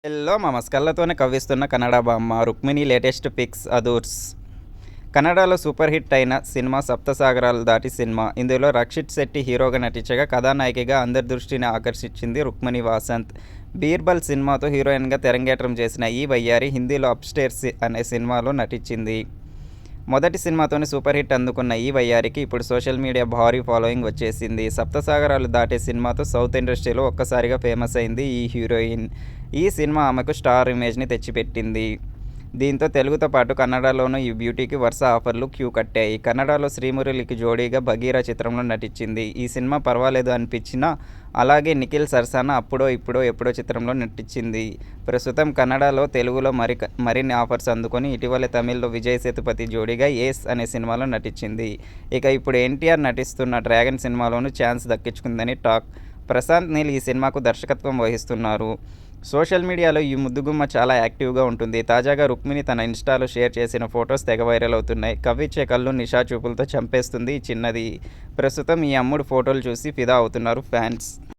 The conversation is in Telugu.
హలో మామస్ కళ్ళతోనే కవ్విస్తున్న కన్నడ బామ్మ రుక్మిణి లేటెస్ట్ పిక్స్ అదూర్స్. కన్నడలో సూపర్ హిట్ అయిన సినిమా 'సప్తసాగరాలు దాటి' సినిమా. ఇందులో రక్షిత్ శెట్టి హీరోగా నటించగా కథానాయికగా అందరి దృష్టిని ఆకర్షించింది రుక్మిణి వాసంత్. 'బీర్బల్' సినిమాతో హీరోయిన్గా తెరంగేట్రం చేసిన ఈ వయ్యారి హిందీలో 'అప్స్టేర్స్' అనే సినిమాలో నటించింది. మొదటి సినిమాతోనే సూపర్ హిట్ అందుకున్న ఈ వయ్యారికి ఇప్పుడు సోషల్ మీడియా భారీ ఫాలోయింగ్ వచ్చేసింది. 'సప్తసాగరాలు దాటే' సినిమాతో సౌత్ ఇండస్ట్రీలో ఒక్కసారిగా ఫేమస్ అయింది ఈ హీరోయిన్. ఈ సినిమా ఆమెకు స్టార్ ఇమేజ్ని తెచ్చిపెట్టింది. దీంతో తెలుగుతో పాటు కన్నడలోనూ ఈ బ్యూటీకి వరుస ఆఫర్లు క్యూ కట్టాయి. కన్నడలో శ్రీమురళికి జోడీగా 'బగీరా' చిత్రంలో నటించింది. ఈ సినిమా పర్వాలేదు అనిపించినా అలాగే నిఖిల్ సరసన 'అప్పుడో ఇప్పుడో ఎప్పుడో' చిత్రంలో నటించింది. ప్రస్తుతం కన్నడలో, తెలుగులో మరిన్ని ఆఫర్స్ అందుకొని ఇటీవలే తమిళ్లో విజయ్ సేతుపతి జోడీగా 'ఏస్' అనే సినిమాలో నటించింది. ఇక ఇప్పుడు ఎన్టీఆర్ నటిస్తున్న 'డ్రాగన్' సినిమాలోనూ ఛాన్స్ దక్కించుకుందని టాక్. ప్రశాంత్ నీల్ ఈ సినిమాకు దర్శకత్వం వహిస్తున్నారు. సోషల్ మీడియాలో ఈ ముద్దుగుమ్మ చాలా యాక్టివ్గా ఉంటుంది. తాజాగా రుక్మిణి తన ఇన్స్టాలో షేర్ చేసిన ఫొటోస్ తెగ వైరల్ అవుతున్నాయి. కవ్విచ్చే కళ్ళు, నిషా చూపులతో చంపేస్తుంది ఈ చిన్నది. ప్రస్తుతం ఈ అమ్ముడు ఫోటోలు చూసి ఫిదా అవుతున్నారు ఫ్యాన్స్.